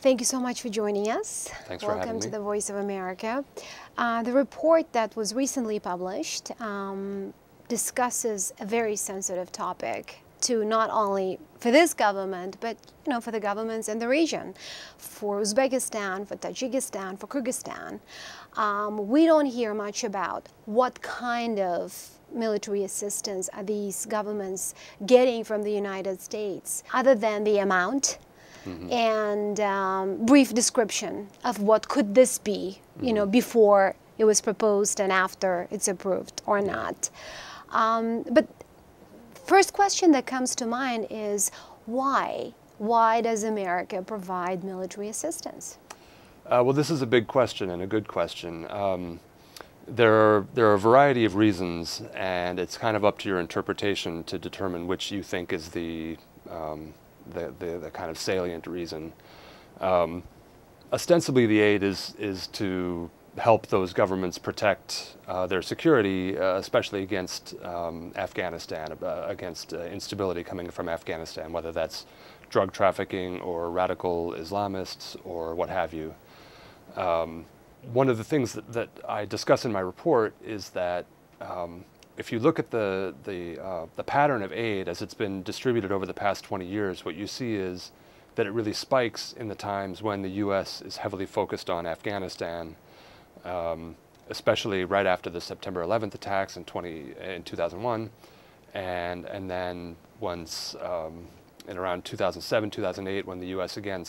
Thank you so much for joining us. Thanks for having me. Welcome to the Voice of America. The report that was recently published discusses a very sensitive topic to not only for this government, but for the governments in the region, for Uzbekistan, for Tajikistan, for Kyrgyzstan. We don't hear much about what kind of military assistance are these governments getting from the United States, other than the amount and brief description of what could this be, before it was proposed and after it's approved or not. But first question that comes to mind is why? Why does America provide military assistance? Well, this is a big question and a good question. There are a variety of reasons, and it's kind of up to your interpretation to determine which you think is the kind of salient reason. Ostensibly, the aid is to help those governments protect their security, especially against Afghanistan, against instability coming from Afghanistan, whether that's drug trafficking or radical Islamists or what have you. One of the things that I discuss in my report is that if you look at the pattern of aid as it's been distributed over the past 20 years, what you see is that it really spikes in the times when the U.S. is heavily focused on Afghanistan, especially right after the September 11th attacks in 2001, and then once in around 2007, 2008, when the U.S. again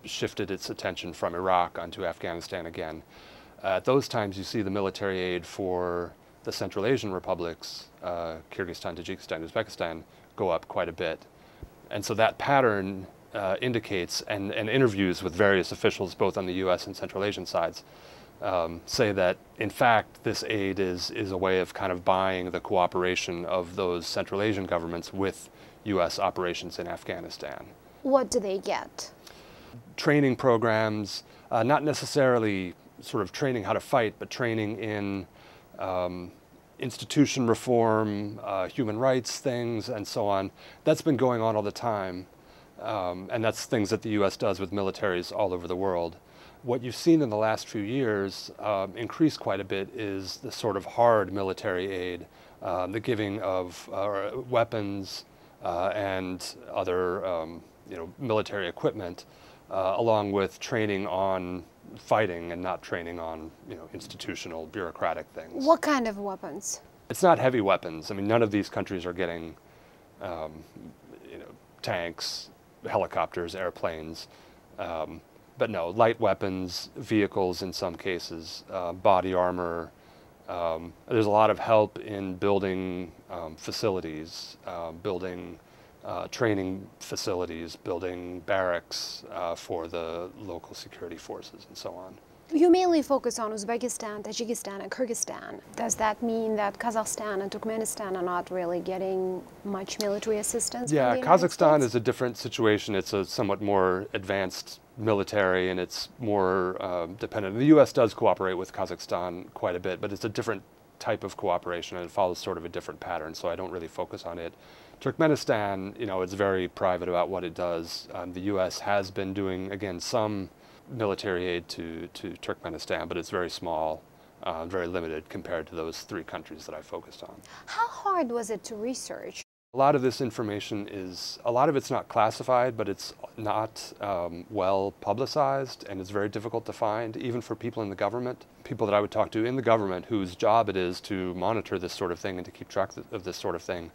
shifted its attention from Iraq onto Afghanistan again. At those times, you see the military aid for the Central Asian republics, Kyrgyzstan, Tajikistan, Uzbekistan, go up quite a bit. And so that pattern indicates, and interviews with various officials both on the U.S. and Central Asian sides say that, in fact, this aid is a way of kind of buying the cooperation of those Central Asian governments with U.S. operations in Afghanistan. What do they get? Training programs, not necessarily sort of training how to fight, but training in institution reform, human rights things, and so on. That's been going on all the time, and that's things that the U.S. does with militaries all over the world. What you've seen in the last few years increase quite a bit is the sort of hard military aid, the giving of weapons and other military equipment, along with training on fighting and not training on institutional bureaucratic things. What kind of weapons? It's not heavy weapons. I mean, none of these countries are getting tanks, helicopters, airplanes, but no, light weapons, vehicles in some cases, body armor. There's a lot of help in building facilities, building training facilities, building barracks for the local security forces, and so on. You mainly focus on Uzbekistan, Tajikistan, and Kyrgyzstan. Does that mean that Kazakhstan and Turkmenistan are not really getting much military assistance? Yeah, from the United Kazakhstan States? is a different situation. It's a somewhat more advanced military, and it's more dependent. The U.S. does cooperate with Kazakhstan quite a bit, but it's a different type of cooperation, and it follows sort of a different pattern, so I don't really focus on it. Turkmenistan, it's very private about what it does. The U.S. has been doing, again, some military aid to Turkmenistan, but it's very small, very limited compared to those three countries that I focused on. How hard was it to research? A lot of this information a lot of it's not classified, but it's not well publicized, and it's very difficult to find, even for people in the government. People that I would talk to in the government whose job it is to monitor this sort of thing and to keep track of this sort of thing,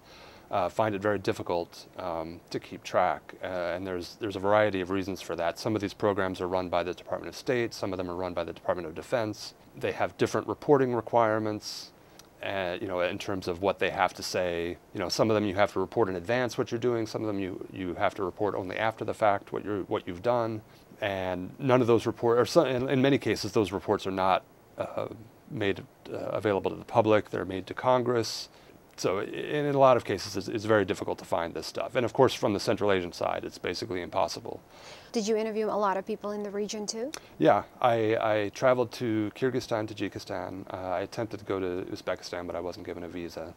find it very difficult to keep track, and there's a variety of reasons for that. Some of these programs are run by the Department of State, some of them are run by the Department of Defense. They have different reporting requirements, in terms of what they have to say. Some of them you have to report in advance what you're doing, some of them you have to report only after the fact what you've done, and none of those reports, or in many cases, those reports are not made available to the public. They're made to Congress. So in a lot of cases, it's very difficult to find this stuff. And of course, from the Central Asian side, it's basically impossible. Did you interview a lot of people in the region too? Yeah, I traveled to Kyrgyzstan, Tajikistan. I attempted to go to Uzbekistan, but I wasn't given a visa.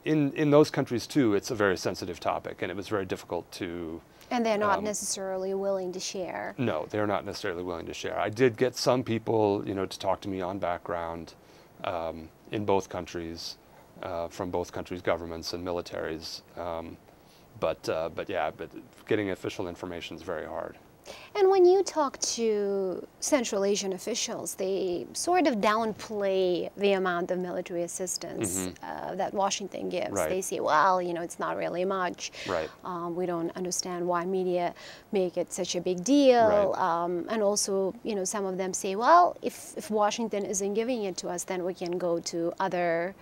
in those countries too, it's a very sensitive topic, and it was very difficult to. And they're not necessarily willing to share. No, they're not necessarily willing to share. I did get some people, to talk to me on background in both countries, from both countries' governments and militaries. But getting official information is very hard. And when you talk to Central Asian officials, they sort of downplay the amount of military assistance that Washington gives. Right. They say, well, it's not really much. Right. We don't understand why media make it such a big deal. Right. And also, some of them say, well, if Washington isn't giving it to us, then we can go to other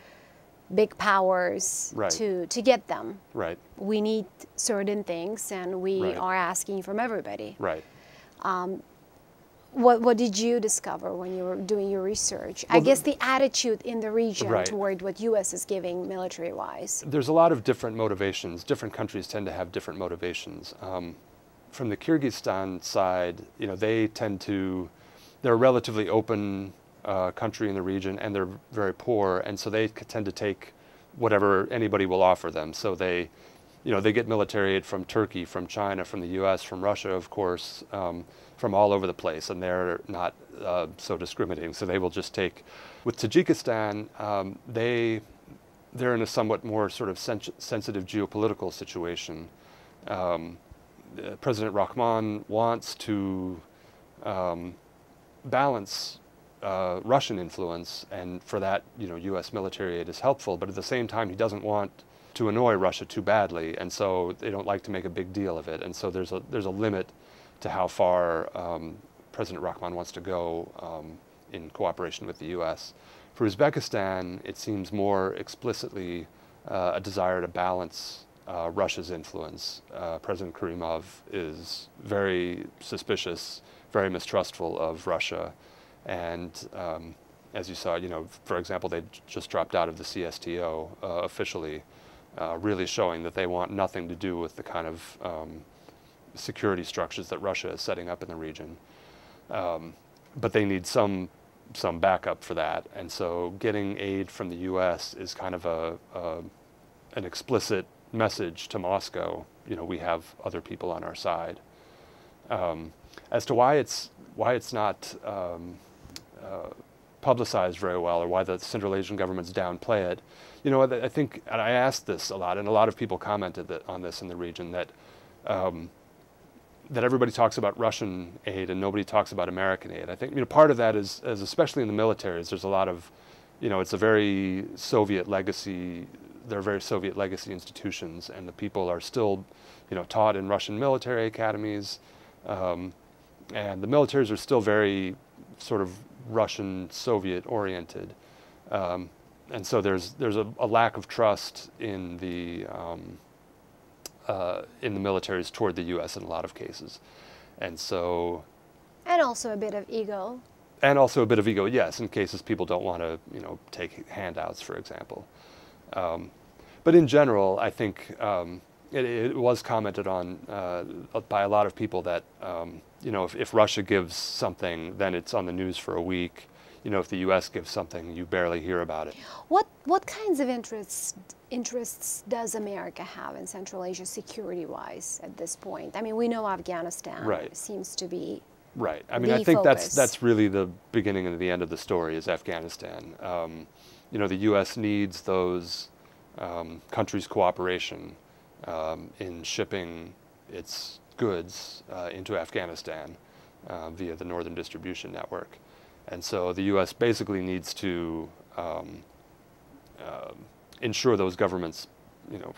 big powers Right. to get them. Right. We need certain things, and we Right. are asking from everybody. Right. What did you discover when you were doing your research? I guess the attitude in the region Right. toward what U.S. is giving military-wise. There's a lot of different motivations. Different countries tend to have different motivations. From the Kyrgyzstan side, they're a relatively open country in the region, and they're very poor, and so they tend to take whatever anybody will offer them. So they get military aid from Turkey, from China, from the U.S., from Russia, of course, from all over the place, and they're not so discriminating. So they will just take. With Tajikistan, they're in a somewhat more sort of sensitive geopolitical situation. President Rahman wants to balance Russian influence, and for that, U.S. military aid is helpful. But at the same time, he doesn't want to annoy Russia too badly, and so they don't like to make a big deal of it. And so there's a limit to how far President Rahman wants to go in cooperation with the U.S. For Uzbekistan, it seems more explicitly a desire to balance Russia's influence. President Karimov is very suspicious, very mistrustful of Russia. And as you saw, for example, they just dropped out of the CSTO officially, really showing that they want nothing to do with the kind of security structures that Russia is setting up in the region. But they need some backup for that. And so getting aid from the U.S. is kind of an explicit message to Moscow. We have other people on our side. As to why it's not publicized very well, or why the Central Asian governments downplay it. I think, and I asked this a lot, and a lot of people commented on this in the region, that everybody talks about Russian aid and nobody talks about American aid. I think part of that is especially in the military, there's a lot of, it's a very Soviet legacy. They're very Soviet legacy institutions, and the people are still, taught in Russian military academies, and the militaries are still very sort of Russian Soviet oriented, and so there's a lack of trust in the militaries toward the U.S. in a lot of cases, and also a bit of ego. Yes, in cases people don't want to take handouts, for example. But in general, I think it was commented on by a lot of people that if Russia gives something, then it's on the news for a week. If the U.S. gives something, you barely hear about it. What kinds of interests does America have in Central Asia security-wise at this point? I mean, we know Afghanistan seems to be right. I mean, I think that's really the beginning and the end of the story is Afghanistan. The U.S. needs those countries' cooperation in shipping its goods into Afghanistan via the Northern Distribution Network. And so the U.S. basically needs to ensure those governments,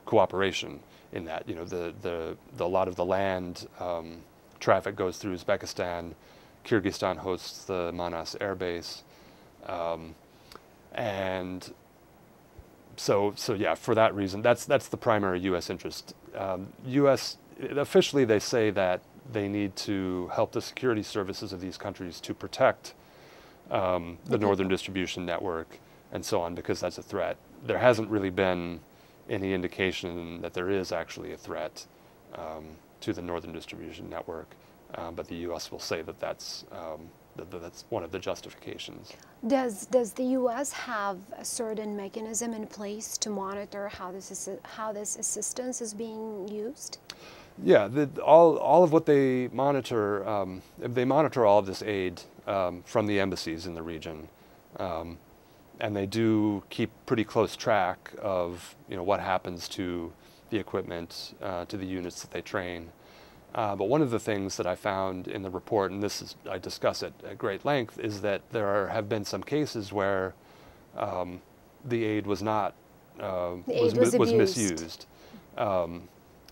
cooperation in that. A lot of the land traffic goes through Uzbekistan. Kyrgyzstan hosts the Manas Air Base, and so yeah, for that reason, that's the primary U.S. interest. U.S. officially, they say that they need to help the security services of these countries to protect the Northern Distribution Network and so on, because that's a threat. There hasn't really been any indication that there is actually a threat to the Northern Distribution Network, but the U.S. will say that that's one of the justifications. Does the U.S. have a certain mechanism in place to monitor how this assistance is being used? Yeah, all of what they monitor all of this aid from the embassies in the region, and they do keep pretty close track of what happens to the equipment, to the units that they train. But one of the things that I found in the report, and I discuss it at great length, is that there have been some cases where the aid was not was misused.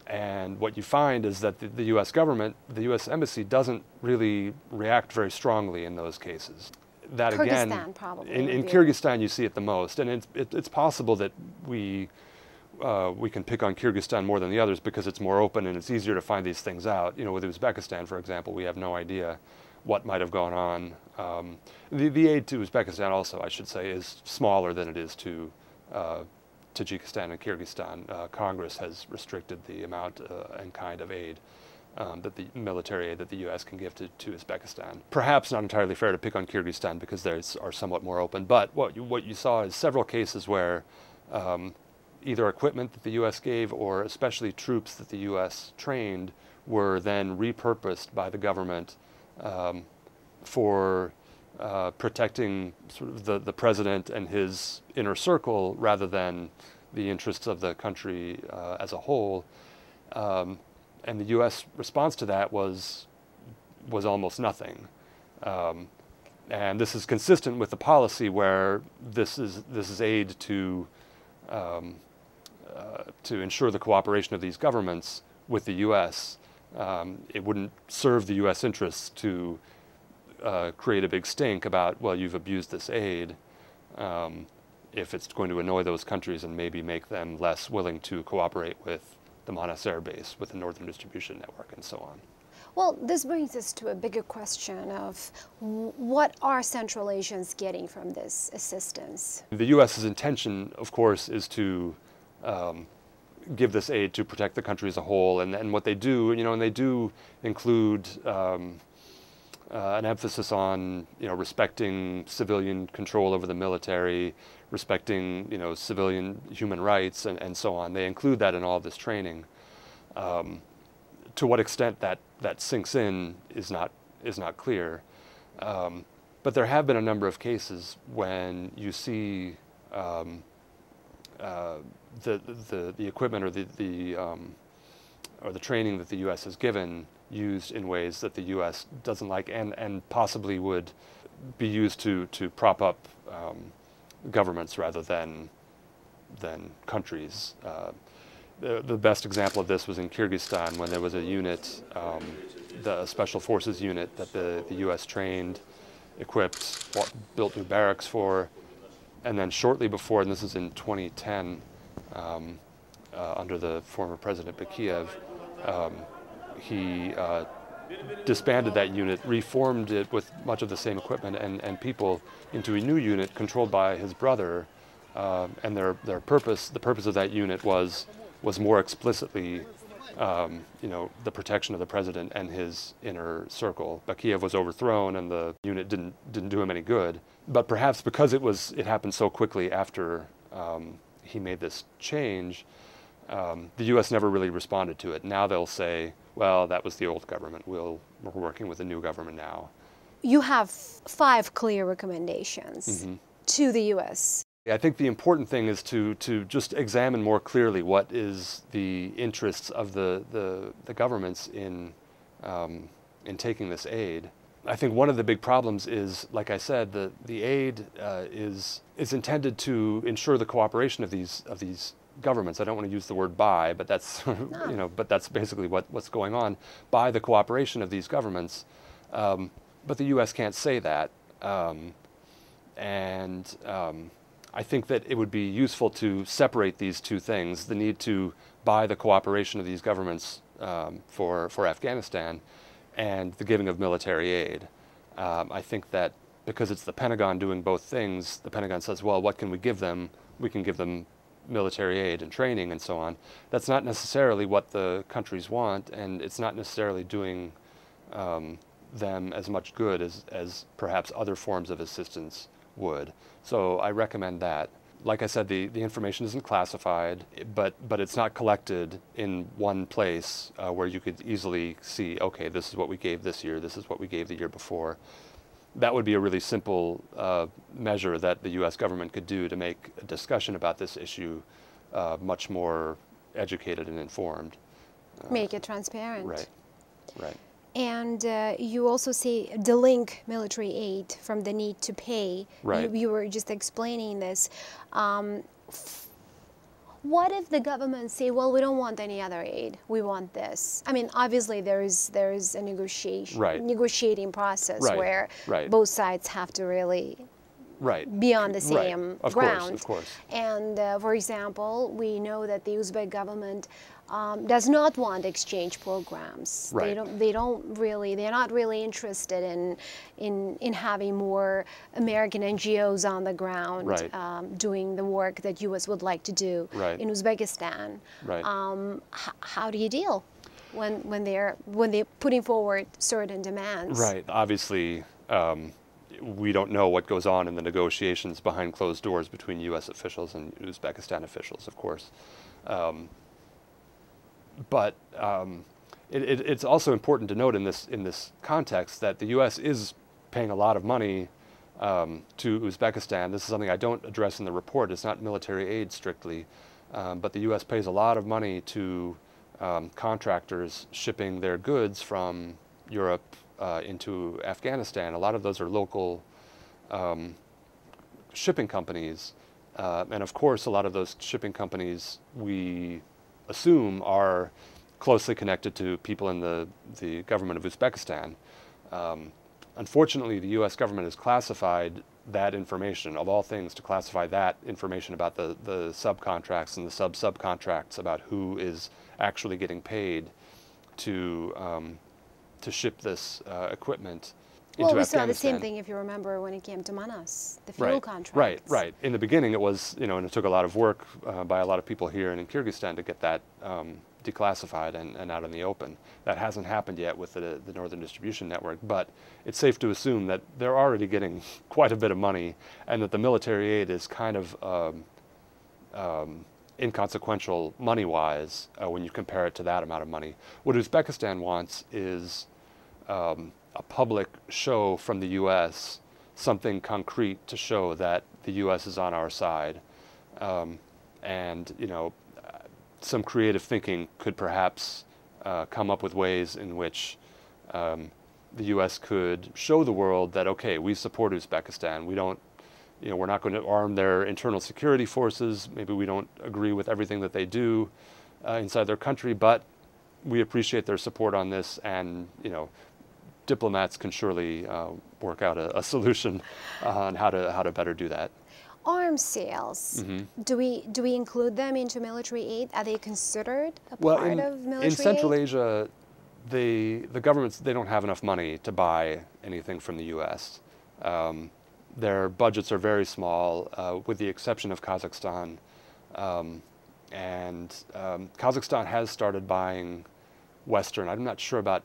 And what you find is that the U.S. government, the U.S. embassy, doesn't really react very strongly in those cases. That Kyrgyzstan, again, probably. in Kyrgyzstan, you see it the most, and it's possible that we can pick on Kyrgyzstan more than the others because it's more open and it's easier to find these things out. With Uzbekistan, for example, we have no idea what might have gone on. The aid to Uzbekistan also, I should say, is smaller than it is to Tajikistan and Kyrgyzstan. Congress has restricted the amount and kind of aid, that the military aid that the U.S. can give to Uzbekistan. Perhaps not entirely fair to pick on Kyrgyzstan because they are somewhat more open, but what you saw is several cases where either equipment that the U.S. gave or especially troops that the U.S. trained were then repurposed by the government for protecting sort of the president and his inner circle rather than the interests of the country as a whole. And the U.S. response to that was almost nothing. And this is consistent with the policy where this is aid to ensure the cooperation of these governments with the U.S. It wouldn't serve the U.S. interests to create a big stink about, well, you've abused this aid, if it's going to annoy those countries and maybe make them less willing to cooperate with the Manas Air Base, with the Northern Distribution Network, and so on. Well, this brings us to a bigger question of what are Central Asians getting from this assistance? The U.S.'s intention, of course, is to give this aid to protect the country as a whole, and what they do, and they do include an emphasis on, respecting civilian control over the military, respecting, civilian human rights, and so on. They include that in all of this training. To what extent that sinks in is not clear. But there have been a number of cases when you see the equipment or the training that the U.S. has given used in ways that the U.S. doesn't like and possibly would be used to prop up governments rather than countries. The best example of this was in Kyrgyzstan when there was a unit, the Special Forces unit that the U.S. trained, equipped, built new barracks for, and then shortly before, and this is in 2010, under the former President Bakiev, he disbanded that unit, reformed it with much of the same equipment and people into a new unit controlled by his brother, and the purpose of that unit was more explicitly, the protection of the president and his inner circle. Bakiev was overthrown, and the unit didn't do him any good. But perhaps because it happened so quickly after he made this change, the U.S. never really responded to it. Now they'll say, well, that was the old government. We're working with a new government now. You have 5 clear recommendations to the U.S. I think the important thing is to just examine more clearly what is the interests of the governments in taking this aid. I think one of the big problems is, like I said, the aid is intended to ensure the cooperation of these governments. I don't want to use the word "by," but that's but that's basically what's going on, by the cooperation of these governments. But the U.S. can't say that, and I think that it would be useful to separate these two things: the need to buy the cooperation of these governments for Afghanistan, and the giving of military aid. I think that because it's the Pentagon doing both things, the Pentagon says, well, what can we give them? We can give them military aid and training and so on. That's not necessarily what the countries want, and it's not necessarily doing them as much good as perhaps other forms of assistance would. So I recommend that. Like I said, the information isn't classified, but it's not collected in one place where you could easily see, okay, this is what we gave this year, this is what we gave the year before. That would be a really simple measure that the U.S. government could do to make a discussion about this issue much more educated and informed. Make it transparent. Right, right. And you also say delink military aid from the need to pay. Right. You were just explaining this. What if the government say, well, we don't want any other aid, we want this? I mean, obviously there is a negotiating process where both sides have to really be on the same ground. Of course. And for example, we know that the Uzbek government does not want exchange programs. Right. They're not really interested in having more American NGOs on the ground doing the work that U.S. would like to do in Uzbekistan. Right. How do you deal when they're putting forward certain demands? Right. Obviously, we don't know what goes on in the negotiations behind closed doors between U.S. officials and Uzbekistan officials, of course. But it's also important to note in this context that the U.S. is paying a lot of money to Uzbekistan. This is something I don't address in the report. It's not military aid strictly, but the U.S. pays a lot of money to contractors shipping their goods from Europe into Afghanistan. A lot of those are local shipping companies, and of course, a lot of those shipping companies we assume are closely connected to people in the government of Uzbekistan. Unfortunately, the U.S. government has classified that information, of all things, to classify that information about the subcontracts and the subcontracts about who is actually getting paid to ship this equipment into Well, we Afghanistan. saw the same thing, if you remember, when it came to Manas, the fuel contracts. Right. In the beginning, it was, and it took a lot of work by a lot of people here and in Kyrgyzstan to get that declassified and out in the open. That hasn't happened yet with the Northern Distribution Network, but it's safe to assume that they're already getting quite a bit of money, and that the military aid is kind of inconsequential money-wise when you compare it to that amount of money. What Uzbekistan wants is a public show from the U.S., something concrete to show that the U.S. is on our side. And, some creative thinking could perhaps come up with ways in which the U.S. could show the world that, okay, we support Uzbekistan. We don't, we're not going to arm their internal security forces. Maybe we don't agree with everything that they do inside their country, but we appreciate their support on this, and, diplomats can surely work out a solution on how to better do that. Arms sales, do we include them into military aid? Are they considered a part of military aid? In Central Asia, the governments, they don't have enough money to buy anything from the U.S. Their budgets are very small, with the exception of Kazakhstan. And Kazakhstan has started buying Western, I'm not sure about,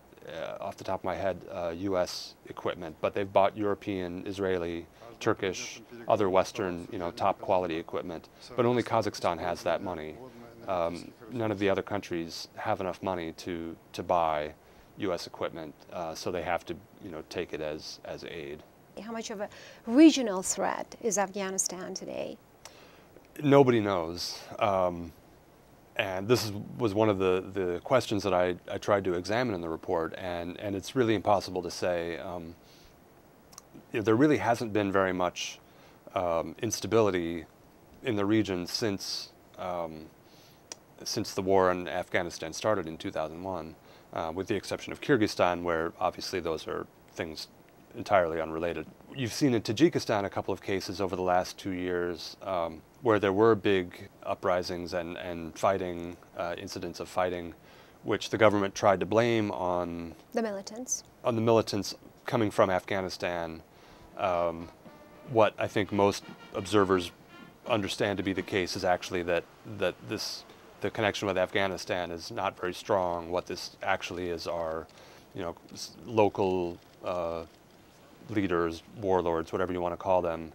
off the top of my head, U.S. equipment, but they've bought European, Israeli, Turkish, other Western, top quality equipment. But only Kazakhstan has that money. None of the other countries have enough money to buy U.S. equipment, so they have to, take it as aid. How much of a regional threat is Afghanistan today? Nobody knows. And this was one of the questions that I tried to examine in the report, and it's really impossible to say. There really hasn't been very much instability in the region since the war in Afghanistan started in 2001, with the exception of Kyrgyzstan, where obviously those are things entirely unrelated. You've seen in Tajikistan a couple of cases over the last 2 years where there were big uprisings and fighting, incidents of fighting, which the government tried to blame on the militants. On the militants coming from Afghanistan. What I think most observers understand to be the case is actually that the connection with Afghanistan is not very strong. What this actually is are, local leaders, warlords, whatever you want to call them,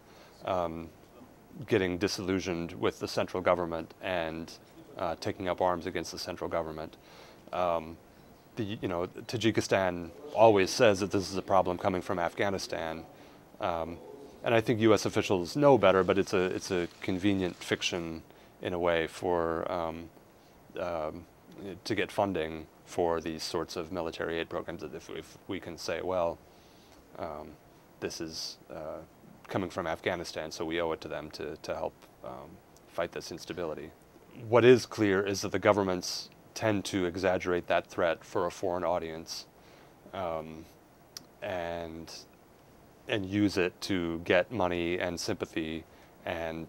getting disillusioned with the central government and taking up arms against the central government. Tajikistan always says that this is a problem coming from Afghanistan, and I think U.S. officials know better, but it's a convenient fiction in a way for to get funding for these sorts of military aid programs. That if we can say, well, this is coming from Afghanistan, so we owe it to them to help fight this instability. What is clear is that the governments tend to exaggerate that threat for a foreign audience, and use it to get money and sympathy, and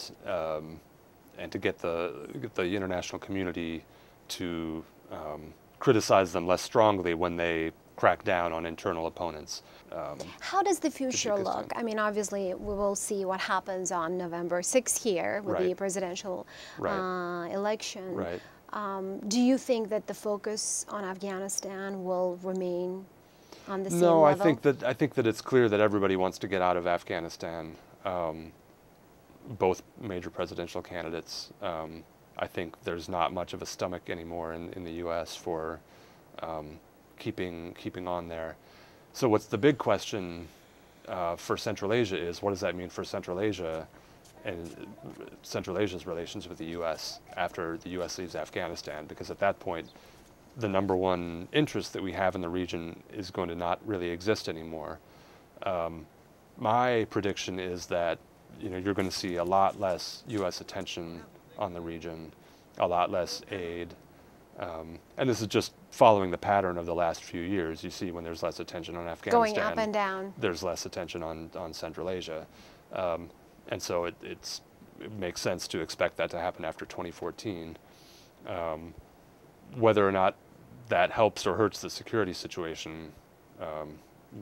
to get the international community to criticize them less strongly when they crack down on internal opponents. How does the future look? I mean, obviously, we will see what happens on November 6th here with the presidential election. Right. Do you think that the focus on Afghanistan will remain on the same level? No, I think that it's clear that everybody wants to get out of Afghanistan. Both major presidential candidates. I think there's not much of a stomach anymore in the U.S. for keeping on there. So what's the big question for Central Asia is, what does that mean for Central Asia and Central Asia's relations with the U.S. after the U.S. leaves Afghanistan? Because at that point, the number one interest that we have in the region is going to not really exist anymore. My prediction is that you're going to see a lot less U.S. attention on the region, a lot less aid. And this is just following the pattern of the last few years. You see when there's less attention on Afghanistan, going up and down, there's less attention on Central Asia. And so it makes sense to expect that to happen after 2014. Whether or not that helps or hurts the security situation,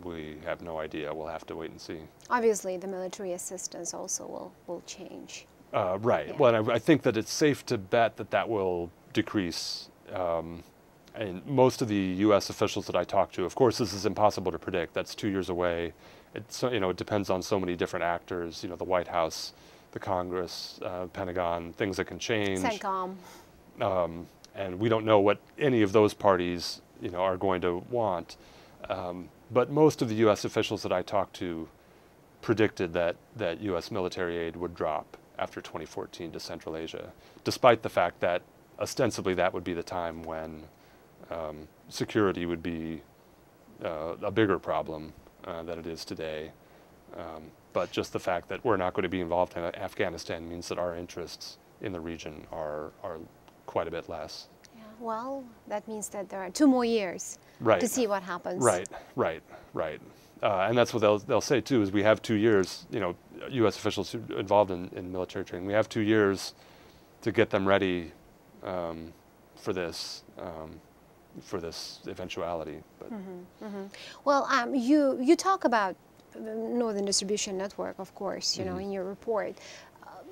we have no idea. We'll have to wait and see. Obviously, the military assistance also will change. Right. Yeah. Well, I think that it's safe to bet that will decrease. And most of the U.S. officials that I talk to, of course, this is impossible to predict. That's 2 years away. It depends on so many different actors. The White House, the Congress, Pentagon, things that can change. CENTCOM. And we don't know what any of those parties, are going to want. But most of the U.S. officials that I talked to predicted that U.S. military aid would drop after 2014 to Central Asia, despite the fact that ostensibly that would be the time when security would be a bigger problem than it is today. But just the fact that we're not going to be involved in Afghanistan means that our interests in the region are quite a bit less. Yeah, well, that means that there are 2 more years to see what happens. Right. And that's what they'll say too, is we have 2 years, U.S. officials involved in military training, we have 2 years to get them ready for this eventuality. But. Well, you talk about Northern Distribution Network, of course, in your report.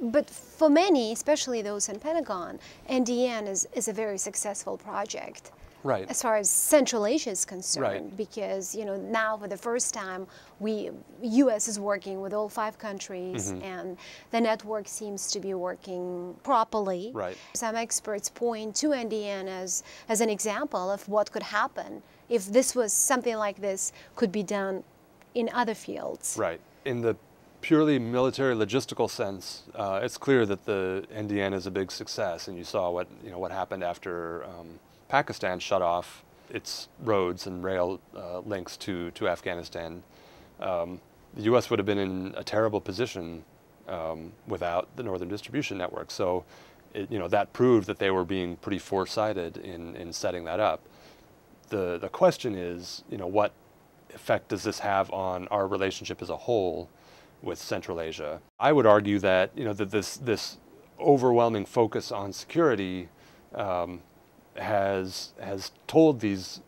But for many, especially those in Pentagon, NDN is a very successful project. Right. As far as Central Asia is concerned, right. Because now for the first time, U.S. is working with all 5 countries, and the network seems to be working properly. Right. Some experts point to NDN as an example of what could happen if this was something like this could be done in other fields. Right. In the purely military logistical sense, it's clear that the NDN is a big success, and you saw what happened after. Pakistan shut off its roads and rail links to Afghanistan. The U.S. would have been in a terrible position without the Northern Distribution Network. So, that proved that they were being pretty foresighted in setting that up. The question is, what effect does this have on our relationship as a whole with Central Asia? I would argue that that this overwhelming focus on security has told these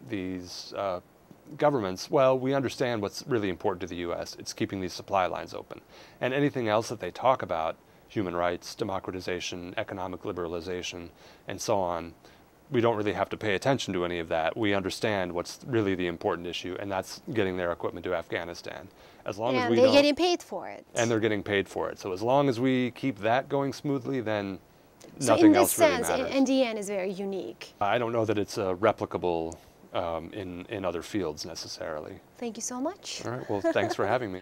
governments, well, we understand what's really important to the U.S. It's keeping these supply lines open. And anything else that they talk about, human rights, democratization, economic liberalization, and so on, we don't really have to pay attention to any of that. We understand what's really the important issue, and that's getting their equipment to Afghanistan. As long as we they're getting paid for it. And they're getting paid for it. So as long as we keep that going smoothly, then nothing else really matters. So in this sense, NDN is very unique. I don't know that it's replicable in other fields necessarily. Thank you so much. All right, well, thanks for having me.